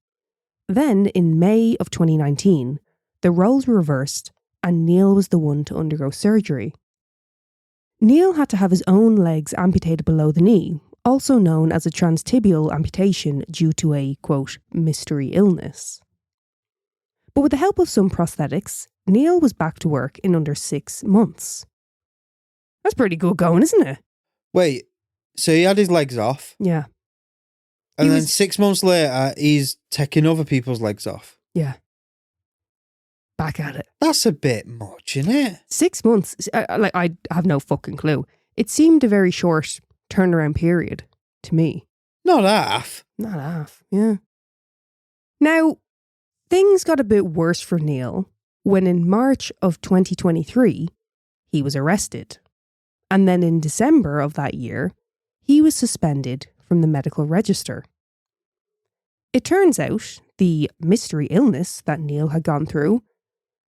Then, in May of 2019, the roles were reversed and Neil was the one to undergo surgery. Neil had to have his own legs amputated below the knee, also known as a transtibial amputation due to a, quote, mystery illness. But with the help of some prosthetics, Neil was back to work in under 6 months. That's pretty good going, isn't it? Wait, so he had his legs off, Yeah. and then 6 months later, he's taking other people's legs off. Yeah. Back at it. That's a bit much, isn't it? 6 months. I have no fucking clue. It seemed a very short turnaround period to me. Not half. Not half, yeah. Now, things got a bit worse for Neil when in March of 2023, he was arrested. And then in December of that year, he was suspended from the medical register. It turns out the mystery illness that Neil had gone through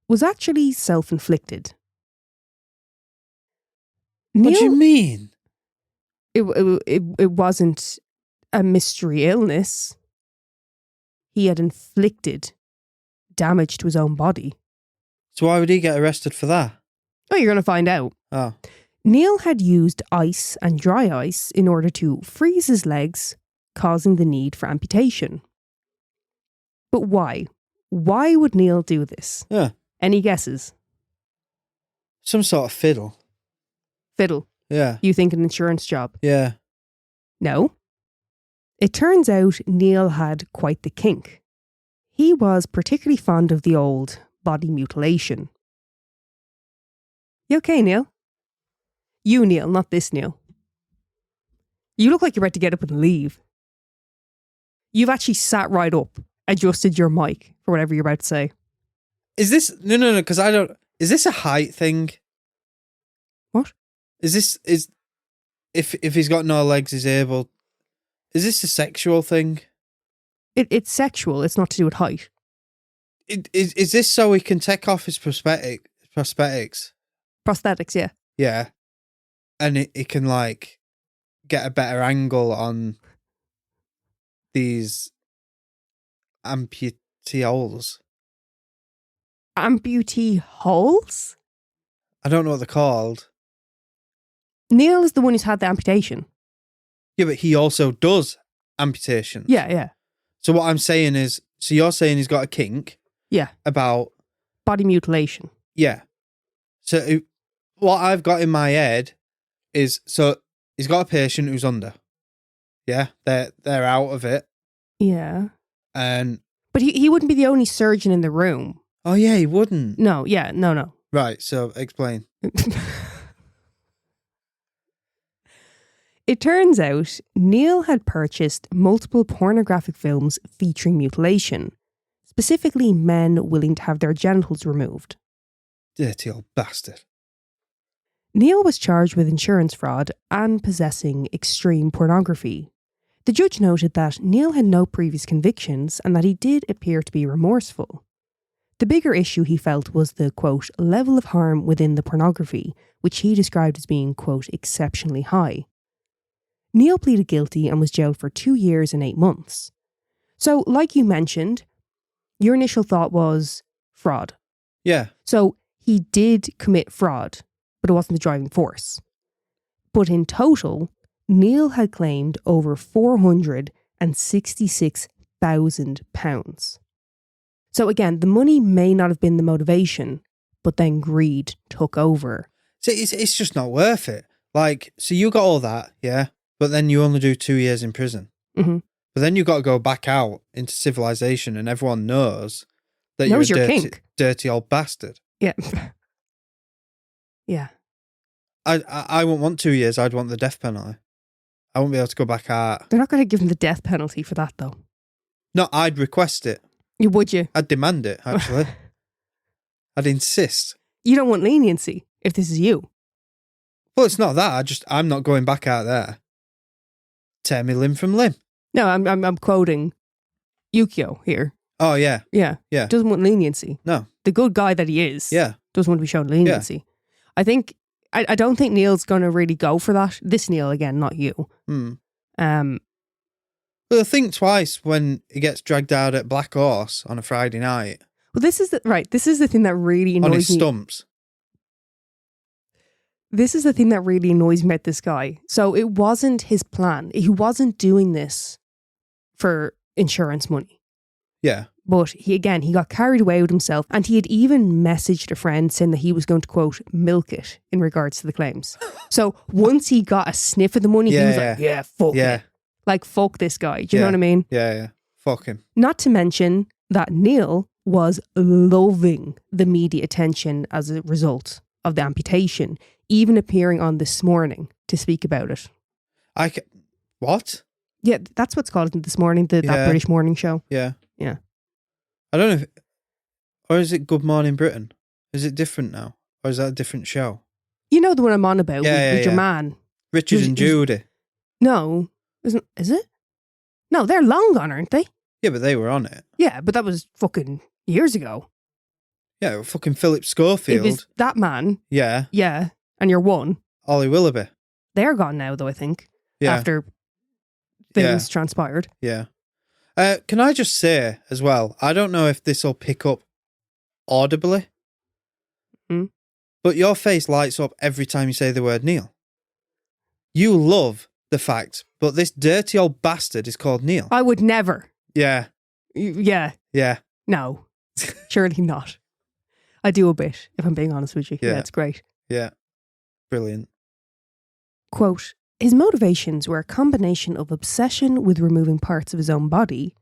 was actually self-inflicted. What do you mean? It wasn't a mystery illness. He had inflicted damage to his own body. So why would he get arrested for that? Oh, you're going to find out. Oh. Neil had used ice and dry ice in order to freeze his legs, causing the need for amputation. But why? Why would Neil do this? Yeah. Any guesses? Some sort of fiddle. Fiddle. Yeah. You think an insurance job? Yeah. No. It turns out Neil had quite the kink. He was particularly fond of the old body mutilation. You okay, Neil? You, Neil, not this Neil. You look like you're about to get up and leave. You've actually sat right up, adjusted your mic for whatever you're about to say. Is this... No, because I don't... Is this a height thing? What? Is if he's got no legs, he's able... Is this a sexual thing? It's sexual, it's not to do with height. Is this so he can take off his prosthetics? Prosthetics, yeah. Yeah. And it can, like, get a better angle on these amputees. Amputee holes? I don't know what they're called. Neil is the one who's had the amputation. Yeah, but he also does amputations. Yeah. So what I'm saying is, so you're saying he's got a kink? Yeah. About... Body mutilation. Yeah. So what I've got in my head is, so he's got a patient who's under. Yeah, they're out of it. Yeah. And... But he wouldn't be the only surgeon in the room. Oh yeah, he wouldn't. No, yeah, no. Right, so explain. It turns out Neil had purchased multiple pornographic films featuring mutilation, specifically men willing to have their genitals removed. Dirty old bastard. Neil was charged with insurance fraud and possessing extreme pornography. The judge noted that Neil had no previous convictions and that he did appear to be remorseful. The bigger issue he felt was the, quote, level of harm within the pornography, which he described as being, quote, exceptionally high. Neil pleaded guilty and was jailed for 2 years and 8 months. So, like you mentioned, your initial thought was fraud. Yeah. So, he did commit fraud, but it wasn't the driving force. But in total, Neil had claimed over £466,000. So again, the money may not have been the motivation, but then greed took over. So it's just not worth it. Like, so you got all that, yeah, but then you only do 2 years in prison. Mm-hmm. But then you got to go back out into civilization and everyone knows that Knows you're a your kink. dirty old bastard. Yeah. Yeah. I wouldn't want 2 years. I'd want the death penalty. I won't be able to go back out. They're not going to give him the death penalty for that, though. No, I'd request it. Would you? I'd demand it, actually. I'd insist. You don't want leniency if this is you. Well, it's not that. I'm not going back out there. Tear me limb from limb. No, I'm quoting Yukio here. Oh, yeah. Yeah. Yeah. Doesn't want leniency. No. The good guy that he is. Yeah. Doesn't want to be shown leniency. Yeah. I don't think Neil's going to really go for that. This Neil, again, not you. Well, think twice when he gets dragged out at Black Horse on a Friday night. Well, this is the thing that really annoys me. On his stumps. This is the thing that really annoys me about this guy. So it wasn't his plan. He wasn't doing this for insurance money. Yeah. But he got carried away with himself, and he had even messaged a friend saying that he was going to, quote, milk it in regards to the claims. So once he got a sniff of the money, he was like, yeah, fuck it. Like, fuck this guy. Do you know what I mean? Yeah. Fuck him. Not to mention that Neil was loving the media attention as a result of the amputation, even appearing on This Morning to speak about it. What? Yeah, that's what's called This Morning, that British morning show. Yeah. Yeah. I don't know or is it Good Morning Britain? Is it different now? Or is that a different show? You know the one I'm on about with your man. Richard and Judy. No. Is it? No, they're long gone, aren't they? Yeah, but they were on it. Yeah, but that was fucking years ago. Yeah, fucking Philip Schofield. It was that man. Yeah. Yeah. And your one. Ollie Willoughby. They're gone now, though, I think. Yeah. After things transpired. Yeah. Can I just say as well, I don't know if this will pick up audibly, but your face lights up every time you say the word Neil. You love the fact, but this dirty old bastard is called Neil. I would never. Yeah. Yeah. Yeah. No. Surely not. I do a bit, if I'm being honest with you. Yeah, it's great. Yeah. Brilliant. Quote, his motivations were a combination of obsession with removing parts of his own body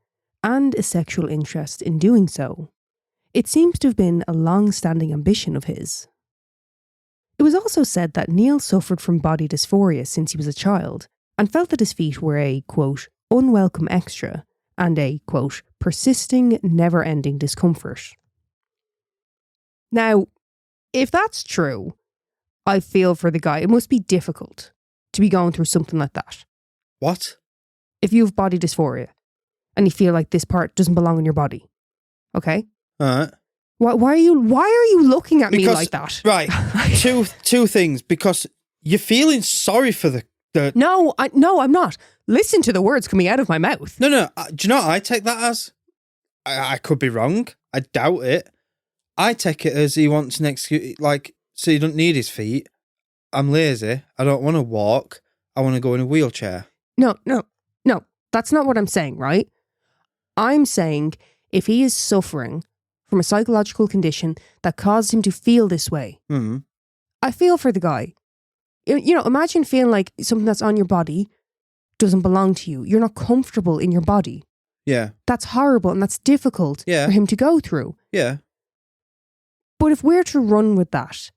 and a sexual interest in doing so. It seems to have been a long-standing ambition of his. It was also said that Neil suffered from body dysphoria since he was a child and felt that his feet were a, quote, unwelcome extra and a, quote, persisting, never-ending discomfort. Now, if that's true, I feel for the guy. It must be difficult to be going through something like that. What? If you have body dysphoria and you feel like this part doesn't belong in your body, okay? Alright. Why are you looking at me like that? Right. two things. Because you're feeling sorry for the No, I'm not. Listen to the words coming out of my mouth. No. Do you know what I take that as? I could be wrong. I doubt it. I take it as he wants an excuse, like, so he doesn't need his feet. I'm lazy. I don't want to walk. I want to go in a wheelchair. No. That's not what I'm saying, right? I'm saying if he is suffering from a psychological condition that caused him to feel this way, I feel for the guy. You know, imagine feeling like something that's on your body doesn't belong to you. You're not comfortable in your body. Yeah. That's horrible and that's difficult for him to go through. Yeah. But if we're to run with that,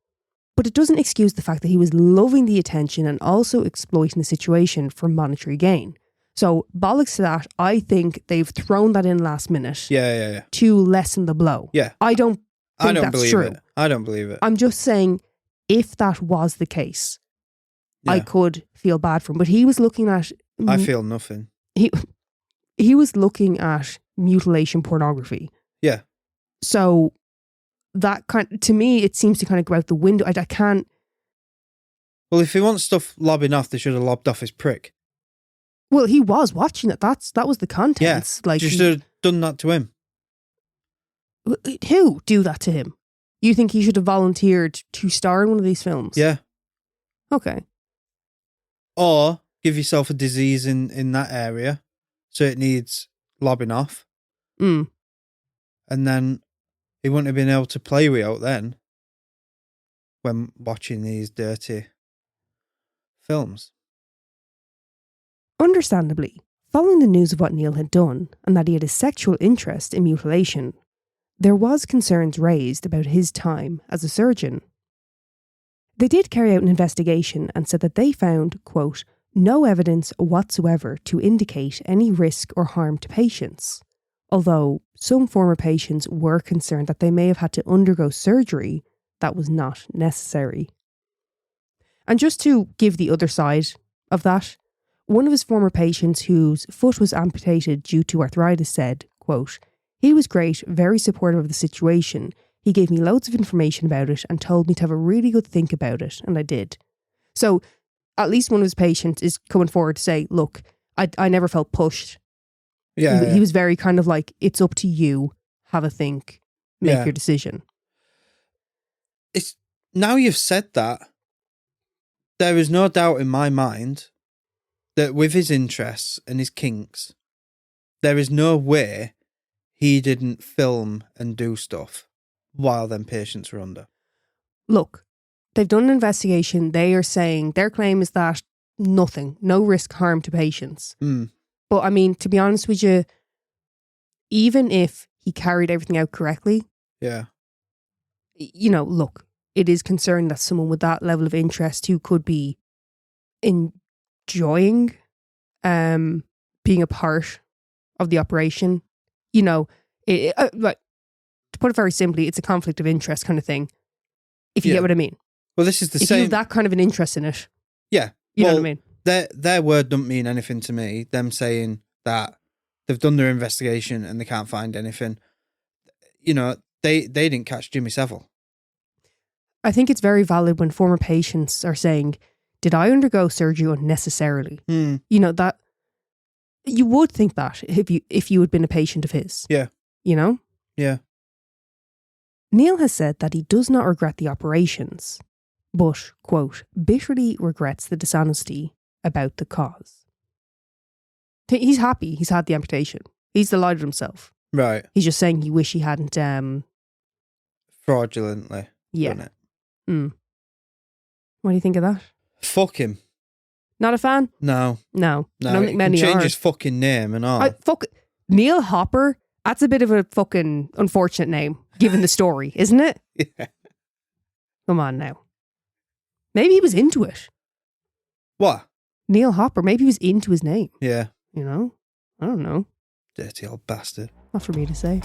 but it doesn't excuse the fact that he was loving the attention and also exploiting the situation for monetary gain. So, bollocks to that. I think they've thrown that in last minute. Yeah. To lessen the blow. Yeah. I don't think that's believe true. it. I don't believe it. I'm just saying, if that was the case, I could feel bad for him. But he was looking at... I feel nothing. He was looking at mutilation pornography. Yeah. So, that to me, it seems to kind of go out the window. I can't... Well, if he wants stuff lobbing off, they should have lobbed off his prick. Well, he was watching it. That was the contents. Yeah, you should have done that to him. Who do that to him? You think he should have volunteered to star in one of these films? Yeah. Okay. Or give yourself a disease in that area, so it needs lobbing off. And then he wouldn't have been able to play with it then when watching these dirty films. Understandably, following the news of what Neil had done and that he had a sexual interest in mutilation, there was concerns raised about his time as a surgeon. They did carry out an investigation and said that they found, quote, no evidence whatsoever to indicate any risk or harm to patients, although some former patients were concerned that they may have had to undergo surgery that was not necessary. And just to give the other side of that, one of his former patients whose foot was amputated due to arthritis said, quote, he was great, very supportive of the situation. He gave me loads of information about it and told me to have a really good think about it, and I did. So at least one of his patients is coming forward to say, look, I never felt pushed. Yeah. He was very kind of like, it's up to you, have a think, make your decision. It's now you've said that, there is no doubt in my mind that with his interests and his kinks, there is no way he didn't film and do stuff while them patients were under. Look, they've done an investigation. They are saying their claim is that nothing, no risk, harm to patients. But I mean, to be honest with you, even if he carried everything out correctly, yeah, you know, look, it is concerning that someone with that level of interest who could be enjoying being a part of the operation, you know, like, to put it very simply, it's a conflict of interest kind of thing. If you get what I mean. Well, this is the if same. You have that kind of an interest in it. Yeah. You know what I mean? Their word don't mean anything to me. Them saying that they've done their investigation and they can't find anything. You know, they didn't catch Jimmy Savile. I think it's very valid when former patients are saying, did I undergo surgery unnecessarily? You know, that you would think that if you had been a patient of his. Yeah. You know? Yeah. Neil has said that he does not regret the operations, but, quote, bitterly regrets the dishonesty about the cause. He's happy he's had the amputation. He's delighted himself. Right. He's just saying he wish he hadn't... fraudulently done it. What do you think of that? Fuck him. Not a fan? No. I don't think many he can change are. his fucking name and all. Neil Hopper, that's a bit of a fucking unfortunate name, given the story, isn't it? Yeah. Come on now. Maybe he was into it. What? Neil Hopper, maybe he was into his name. Yeah. You know? I don't know. Dirty old bastard. Not for me to say.